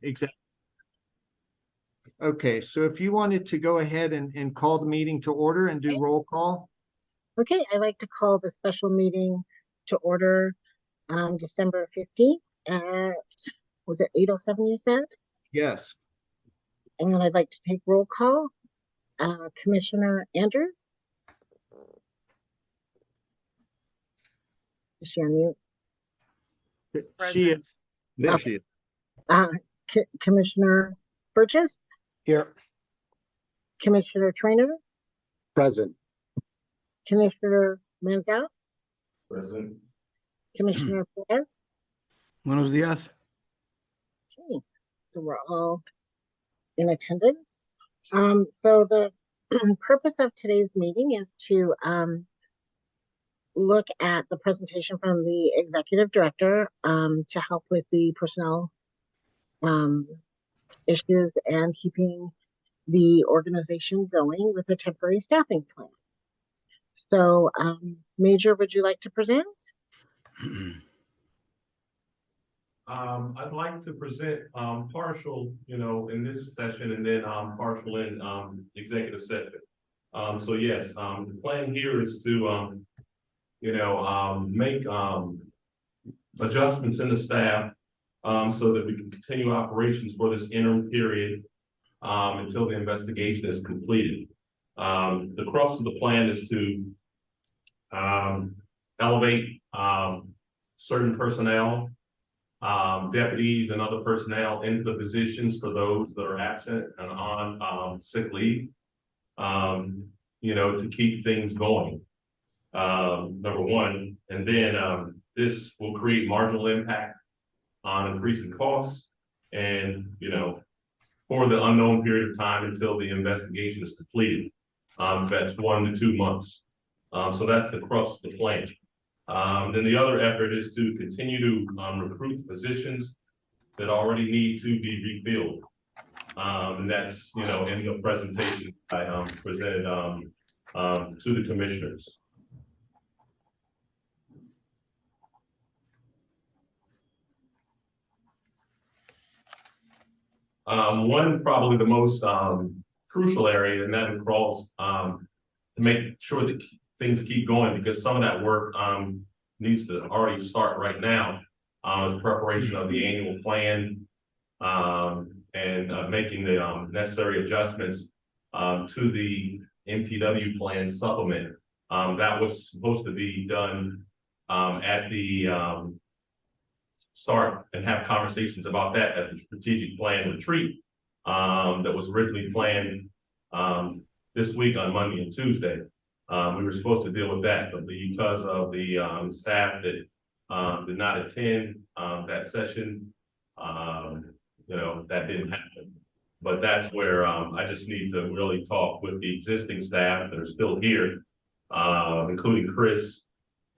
exactly. Okay, so if you wanted to go ahead and call the meeting to order and do roll call. Okay, I'd like to call the special meeting to order December 15th at, was it 8:07 you said? Yes. And then I'd like to take roll call. Commissioner Andrews? Is she on mute? She is. There Okay. she is. Commissioner Burgess? Here. Commissioner Trainer? Present. Commissioner Manziel? Present. Commissioner Perez? Buenos días. Okay, so we're all in attendance. So the purpose of today's meeting is to look at the presentation from the executive director to help with the personnel issues and keeping the organization going with a temporary staffing plan. So, Major, would you like to present? I'd like to present partial, in this session, and then partial in executive session. So yes, the plan here is to make adjustments in the staff so that we can continue operations for this interim period until the investigation is completed. The crux of the plan is to elevate certain personnel, deputies and other personnel into the positions for those that are absent and on sick leave, to keep things going. Number one, and then this will create marginal impact on increasing costs and, for the unknown period of time until the investigation is completed. That's 1 to 2 months. So that's the crux of the plan. Then the other effort is to continue to recruit positions that already need to be refilled. And that's, in the presentation I presented to the commissioners. One, probably the most crucial area, and that involves to make sure that things keep going, because some of that work needs to already start right now as preparation of the annual plan and making the necessary adjustments to the MTW plan supplement. That was supposed to be done at the start and have conversations about that at the strategic plan retreat that was originally planned this week on Monday and Tuesday. We were supposed to deal with that, but because of the staff that did not attend that session, that didn't happen. But that's where I just need to really talk with the existing staff that are still here, including Chris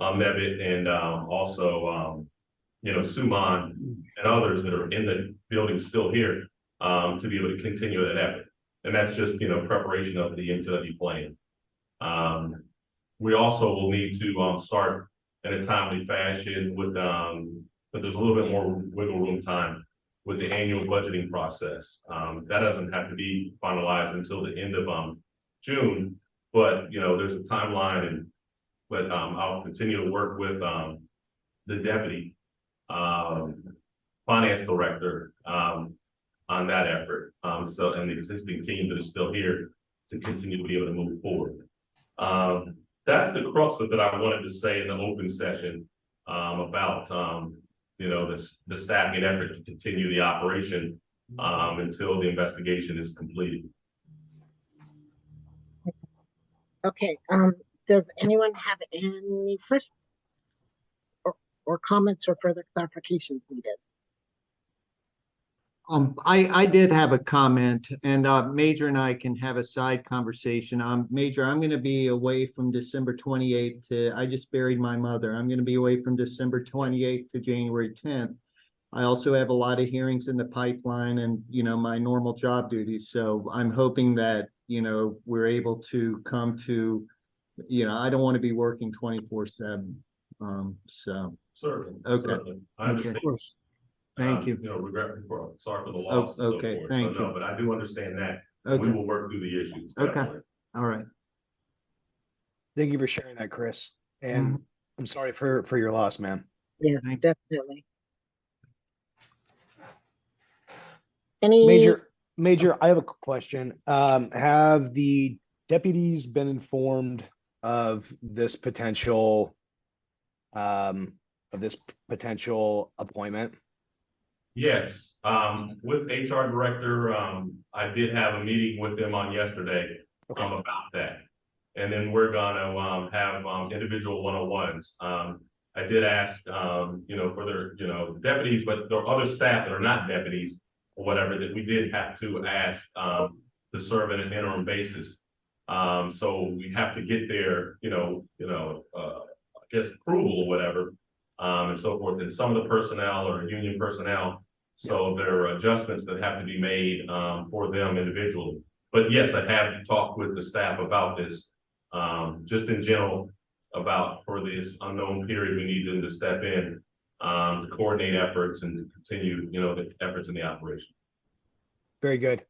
Nevitt and also Suman and others that are in the building still here to be able to continue that effort. And that's just, preparation of the MTW plan. We also will need to start in a timely fashion with, but there's a little bit more wiggle room time with the annual budgeting process. That doesn't have to be finalized until the end of June, but there's a timeline, but I'll continue to work with the deputy finance director on that effort. So, and the existing team that is still here to continue to be able to move forward. That's the crux of it I wanted to say in the open session about the staffing effort to continue the operation until the investigation is completed. Okay, does anyone have any questions or comments or further clarifications needed? I did have a comment, and Major and I can have a side conversation. Major, I'm going to be away from December 28th to, I just buried my mother. I'm going to be away from December 28th to January 10th. I also have a lot of hearings in the pipeline and, my normal job duties. So I'm hoping that, we're able to come to, I don't want to be working 24/7. So. Certainly. Okay. Certainly. I understand. Of course. Thank you. Sorry for the loss and so okay, forth. thank So, no, you. but I do understand that. and We Okay, will work through the issues. Okay. definitely. all right. Thank you for sharing that, Chris. And I'm sorry for your loss, man. Yes, Thank- definitely. Any, Major, I have a question. Have the deputies been informed of this potential appointment? Yes, with HR director, I did have a meeting with them on yesterday, Okay. about that. And then we're gonna, have, individual one-on-ones. I did ask, for their, deputies, but there are other staff that are not deputies or whatever, that we did have to ask, to serve at an interim basis. So we have to get their, I guess approval or whatever, and so forth. And some of the personnel are union personnel. So there are adjustments that have to be made, for them individually. But yes, I have talked with the staff about this, just in general, about for this unknown period, we need them to step in, to coordinate efforts and to continue, the efforts in the operation. Very good.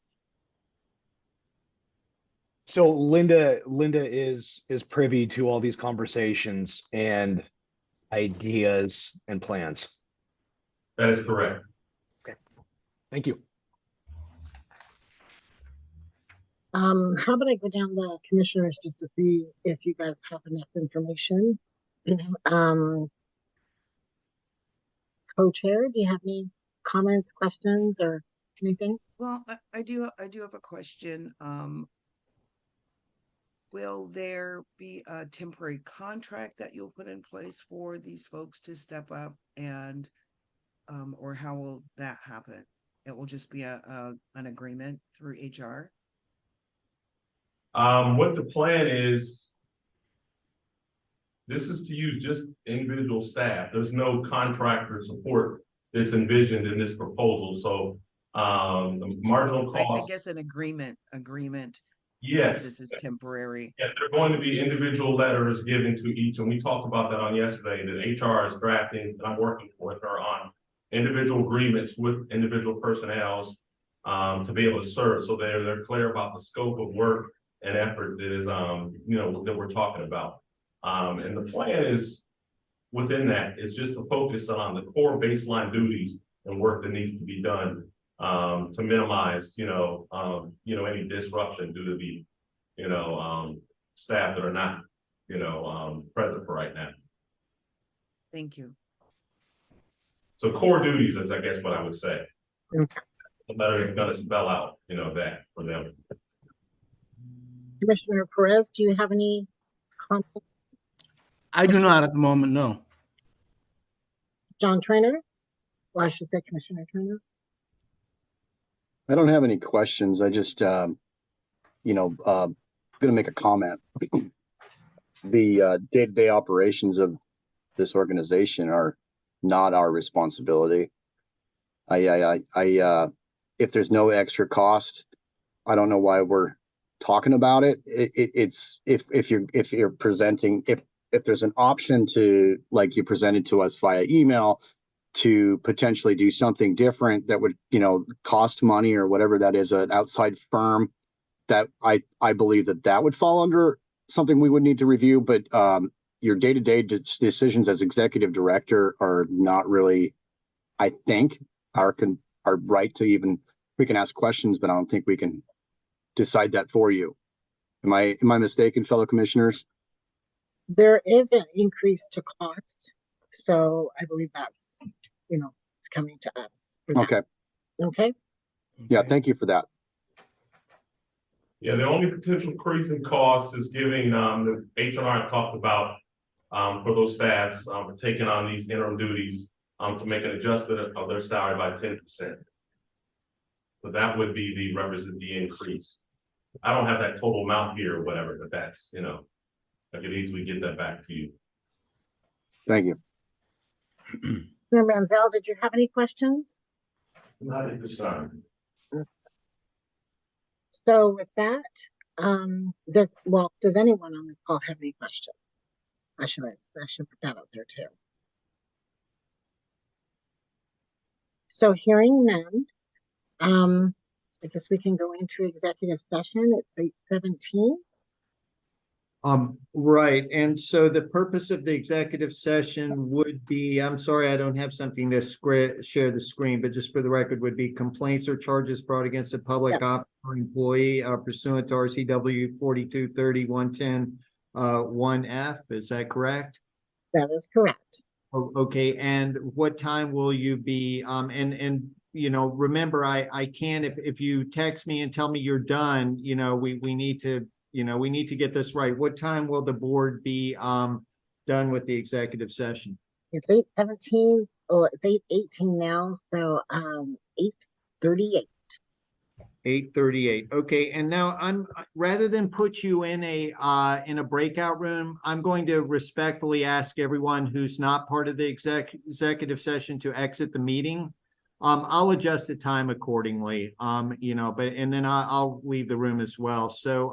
So Linda is privy to all these conversations and ideas and plans. That is correct. Thank you. how about I go down the commissioners just to see if you guys have enough information? Um, co-chair, do you have any comments, questions, or anything? Well, I do have a question. Will there be a temporary contract that you'll put in place for these folks to step up and, or how will that happen? It will just be an agreement through HR? What the plan is, this is to use just individual staff. There's no contractor support that's envisioned in this proposal. So, the marginal I cost. guess an agreement. Yes. This is temporary. Yeah, there are going to be individual letters given to each, and we talked about that on yesterday, that HR is drafting, and I'm working with her on individual agreements with individual personnels, to be able to serve. So they're clear about the scope of work and effort that is, that we're talking about. And the plan is within that, it's just to focus on the core baseline duties and work that needs to be done, to minimize, any disruption due to the, staff that are not, present for right now. Thank you. So core duties is, I guess, what I would say. Okay. The letter is gonna spell out, that for them. Commissioner Perez, do you have any comments? I do not at the moment, no. John Trainer? Well, I should say Commissioner Trainer. I don't have any questions. I just, gonna make a comment. The day-to-day operations of this organization are not our responsibility. If there's no extra cost, I don't know why we're talking about it. It's if you're presenting, if there's an option to, like you presented to us via email, to potentially do something different that would, cost money or whatever that is, an outside firm, that I believe that would fall under something we would need to review. But your day-to-day decisions as executive director are not really, I think, our right to even, we can ask questions, but I don't think we can decide that for you. Am I mistaken, fellow commissioners? There is an increase to cost, so I believe that's, it's coming to us. for that. Okay. Okay, Yeah, Okay. thank you for that. Yeah, the only potential increase in costs is giving, the H&R talked about, for those staffs, for taking on these interim duties, to make an adjustment of their salary by 10%. So that would be the increase. I don't have that total amount here or whatever, but that's, I could easily get that back to you. Thank you. Commissioner Manziel, did you have any questions? Not at this time. So with that, does anyone on this call have any questions? I should put that out there too. So hearing none, I guess we can go into executive session at 8:17. Right, and so the purpose of the executive session would be, I'm sorry, I don't have something to share the screen, but just for the record, would be complaints or charges brought against a public Yep. officer or employee pursuant to RCW 4230-110 1F, is that correct? That is correct. Oh, okay, and what time will you be, and you know, remember, I can, if you text me and tell me you're done, you know, we need to, you know, we need to get this right. What time will the board be done with the executive session? It's 8:17, or it's 8:18 now, so 8:38. 8:38. Okay, and now rather than put you in a breakout room, I'm going to respectfully ask everyone who's not part of the executive session to exit the meeting. I'll adjust the time accordingly. You know, but and then I'll leave the room as well. So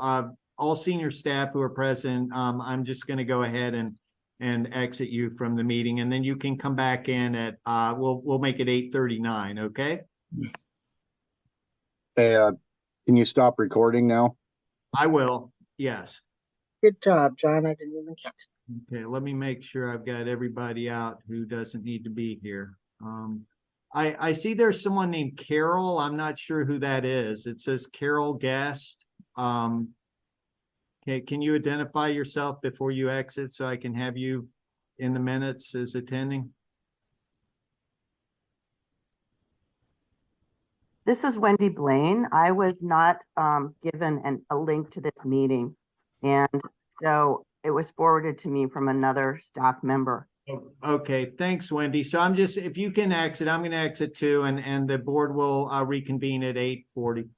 all senior staff who are present, I'm just going to go ahead and exit you from the meeting, and then you can come back in at we'll make it 8:39. Okay. Hey, can you stop recording now? I will, yes. Good job, John. I didn't even catch Okay, let me make sure I've got everybody out who doesn't need to be here. I see there's someone named Carol. I'm not sure who that is. It says Carol Guest. Okay, can you identify yourself before you exit so I can have you in the minutes as attending? This is Wendy Blaine. I was not given a link to this meeting. And so it was forwarded to me from another staff member. Okay, thanks, Wendy. So I'm just, if you can exit, I'm going to exit too, and the board will reconvene at 8:40.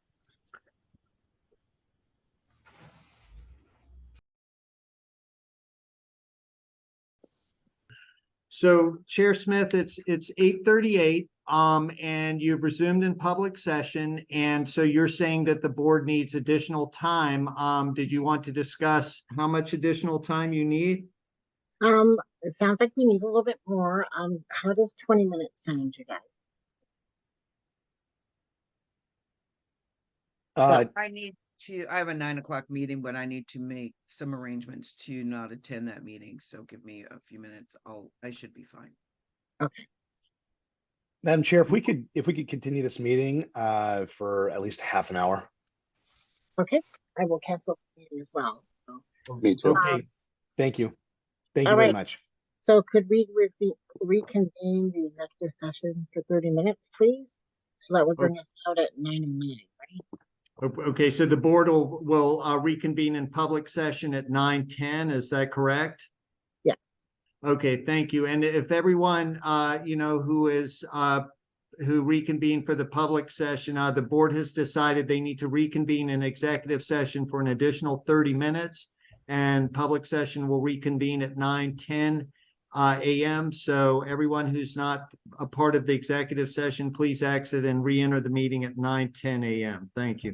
So Chair Smith, it's 8:38, and you've resumed in public session, and so you're saying that the board needs additional time. Did you want to discuss how much additional time you need? it sounds like we need a little bit more. How does 20 minutes sound, you guys? I have a 9 o'clock meeting, but I need to make some arrangements to not attend that meeting. So give me a few minutes. I should be fine. Okay. Madam Chair, if we could continue this meeting for at least half an hour. Okay, I will cancel the meeting as well. So, Me too. Okay, Thank you. Thank All you very right. much. so could we reconvene the executive session for 30 minutes, please? So that would bring us out at 9:09, right? okay, so the board will reconvene in public session at 9:10, is that correct? Yes. Okay, thank you. And if everyone, you know, who reconvened for the public session, the board has decided they need to reconvene in executive session for an additional 30 minutes. And public session will reconvene at 9:10 a.m. So everyone who's not a part of the executive session, please exit and re-enter the meeting at 9:10 a.m. Thank you.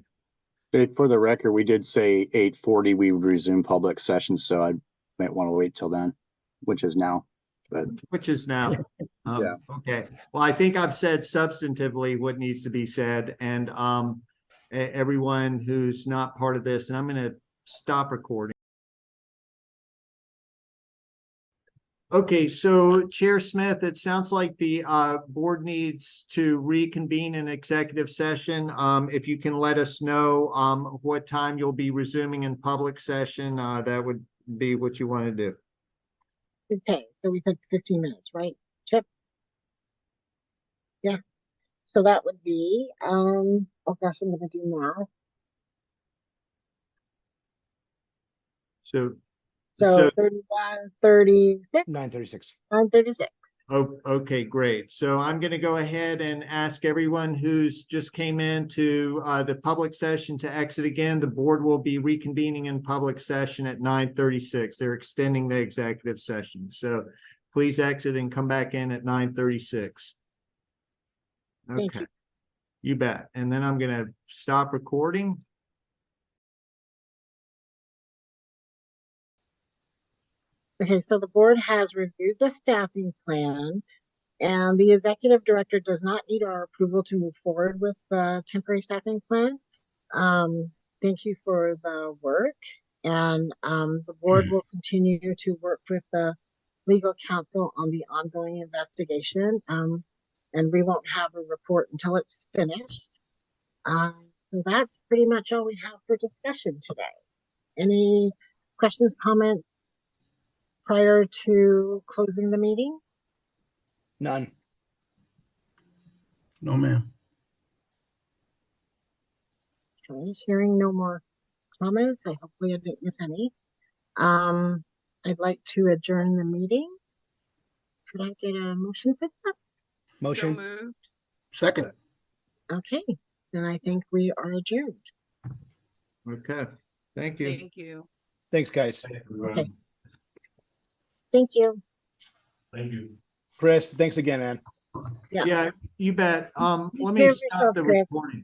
For the record, we did say 8:40 we would resume public session, so I might want to wait till then, which is now. But Which is now. Yeah. Okay, well, I think I've said substantively what needs to be said, and everyone who's not part of this, and I'm going to stop recording. Okay, so Chair Smith, it sounds like the board needs to reconvene an executive session. If you can let us know what time you'll be resuming in public session, that would be what you want to do. Okay, so we said 15 minutes, right, Chip? Yeah. So that would be, oh gosh, I'm gonna do math. So, So 31, 36, 9:36. 9:36. oh, okay, great. So I'm going to go ahead and ask everyone who's just came into the public session to exit again. The board will be reconvening in public session at 9:36. They're extending the executive session. So please exit and come back in at 9:36. Thank Okay, you. you bet. And then I'm going to stop recording. Okay, so the board has reviewed the staffing plan And the executive director does not need our approval to move forward with the temporary staffing plan. Thank you for the work. And the board will continue to work with the legal counsel on the ongoing investigation. And we won't have a report until it's finished. So that's pretty much all we have for discussion today. Any questions, comments prior to closing the meeting? None. No, ma'am. Okay, hearing no more comments, I hopefully I didn't miss any. I'd like to adjourn the meeting. Could I get a motion for that? So Motion. moved. Second. Okay, then I think we are adjourned. Okay, thank you. Thank you. Thanks, guys. Thanks, everyone. Okay. Thank you. Thank you. Chris, thanks again, man. Yeah. Yeah, you bet. Let Take me care of stop yourself, the Chris. recording.